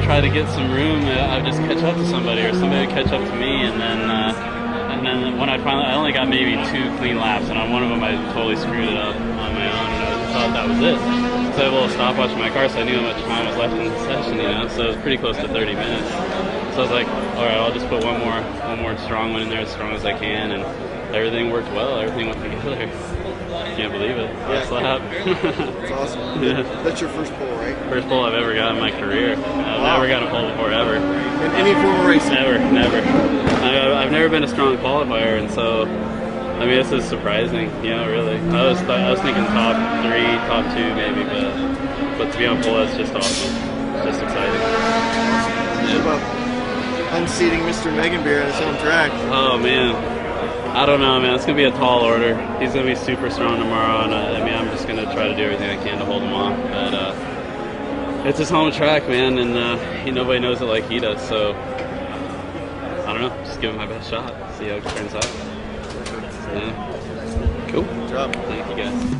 try to get some room, I would just catch up to somebody, or somebody would catch up to me, and then when I only got maybe 2 clean laps, and on one of them I totally screwed it up on my own, and I thought that was it. So I was able to stop watching my car, so I knew how much time was left in the session, you know. So it was pretty close to 30 minutes. So I was like, all right, I'll just put one more strong one in there, as strong as I can, and everything worked well. Everything went together. I can't believe it. Last lap. That's awesome. Yeah. That's your first pole, right? First pole I've ever got in my career. I've never gotten a pole before, ever. In any form of racing? Never. I've never been a strong qualifier, and so, I mean, this is surprising, you know, really. I was thinking top 3, top 2 maybe, but to be on pole, that's just awesome. It's just exciting. Yeah. Unseating Mr. Meganbeer on his home track. Oh, man. I don't know, man. It's going to be a tall order. He's going to be super strong tomorrow, and I mean, I'm just going to try to do everything I can to hold him off. But it's his home track, man, and nobody knows it like he does, so I don't know. Just give him my best shot. See how it turns out. Yeah. Cool. Good job. Thank you, guys.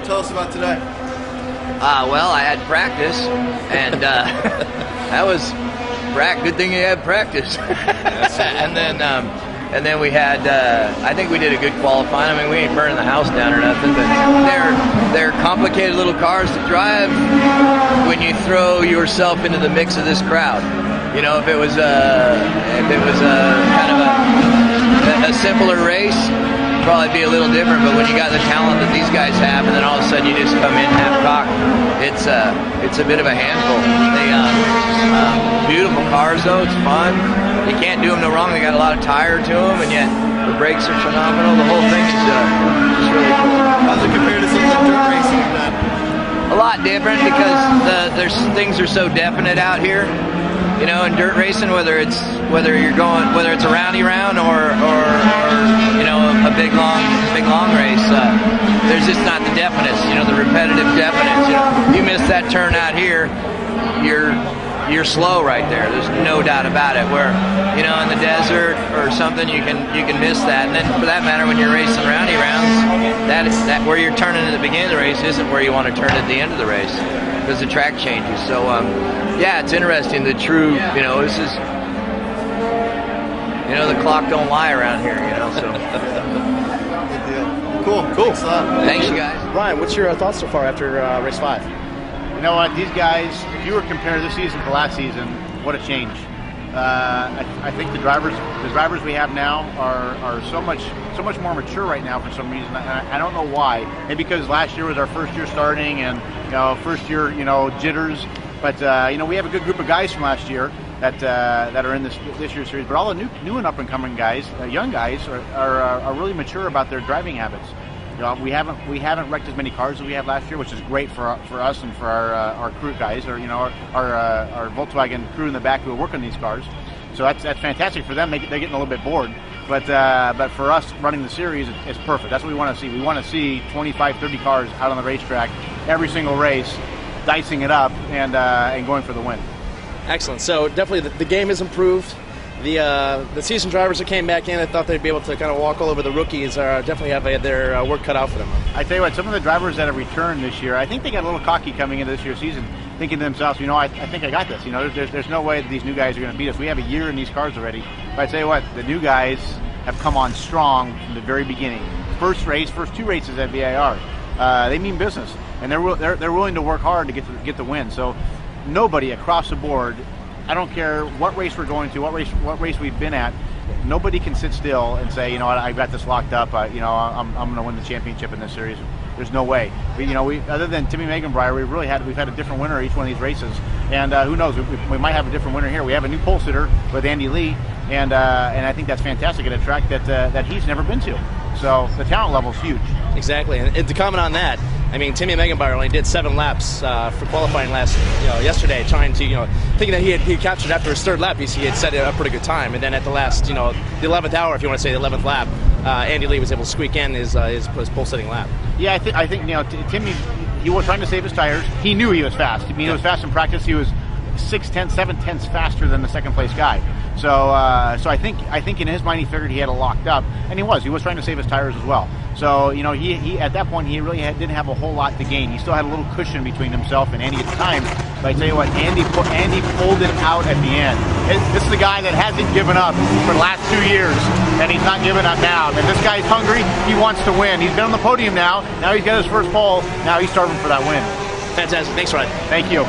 Tell us about today. Well, I had practice, and that was good thing you had practice. and then we had, I think we did a good qualifying. I mean, we ain't burning the house down or nothing, but they're complicated little cars to drive when you throw yourself into the mix of this crowd. You know, if it was a kind of a simpler race, probably be a little different, but when you got the talent that these guys have, and then all of a sudden you just come in half-cocked, it's a bit of a handful. They beautiful cars though, it's fun. You can't do them no wrong. They got a lot of tire to them, and yet the brakes are phenomenal. The whole thing is just really cool. How's it compared to some of the dirt racing you've done? A lot different because things are so definite out here. You know, in dirt racing, whether it's a roundy round or you know, a big long race, there's just not the definiteness, you know, the repetitive definiteness. You know, you miss that turn out here, you're slow right there. There's no doubt about it. Where, you know, in the desert or something, you can miss that. And then for that matter, when you're racing roundy rounds, that where you're turning at the beginning of the race isn't where you want to turn at the end of the race, because the track changes. So yeah, it's interesting. The true, you know, this is, you know, the clock don't lie around here, you know. So Good deal. Cool. Thanks, you guys. Brian, what's your thoughts so far after race 5? You know what, these guys, if you were to compare this season to last season, what a change. I think the drivers we have now are so much more mature right now for some reason. I don't know why. Maybe because last year was our first year starting, and you know, first year, you know, jitters. But you know, we have a good group of guys from last year that are in this year's series. But all the new and up and coming guys, young guys, are really mature about their driving habits. You know, we haven't wrecked as many cars as we had last year, which is great for us and for our crew guys, or you know, our Volkswagen crew in the back who work on these cars. So that's fantastic for them. They're getting a little bit bored, but for us running the series, it's perfect. That's what we want to see. We want to see 25, 30 cars out on the racetrack every single race, dicing it up and going for the win. Excellent. So definitely the game has improved. The seasoned drivers that came back in, I thought they'd be able to kind of walk all over the rookies. Definitely have their work cut out for them. I tell you what, some of the drivers that have returned this year, I think they got a little cocky coming into this year's season, thinking to themselves, you know, I think I got this. You know, there's no way that these new guys are going to beat us. We have a year in these cars already. But I tell you what, the new guys have come on strong from the very beginning. First 2 races at VIR, they mean business, and they're willing to work hard to get the win. So nobody across the board, I don't care what race we're going to, what race we've been at, nobody can sit still and say, you know what, I got this locked up. You know, I'm going to win the championship in this series. There's no way. You know, other than Timmy Meganbrier, we've had a different winner each one of these races, and who knows, we might have a different winner here. We have a new pole sitter with Andy Lee, and I think that's fantastic at a track that he's never been to. So the talent level is huge. Exactly, and to comment on that, I mean, Timmy Meganbrier only did 7 laps for qualifying yesterday, trying to, thinking that he had captured after his 3rd lap, he had set a pretty good time, and then at the last, the 11th hour, if you want to say the 11th lap, Andy Lee was able to squeak in his pole-sitting lap. Yeah, I think Timmy, he was trying to save his tires. He knew he was fast. I mean, he was fast in practice. He was 6/10, 7/10 faster than the second place guy. So I think in his mind he figured he had it locked up, and he was trying to save his tires as well. So he at that point he really didn't have a whole lot to gain. He still had a little cushion between himself and Andy at the time. But I tell you what, Andy pulled it out at the end. This is a guy that hasn't given up for the last 2 years, and he's not giving up now. And this guy's hungry. He wants to win. He's been on the podium now. Now he's got his first pole. Now he's starving for that win. Fantastic. Thanks, Ryan. Thank you.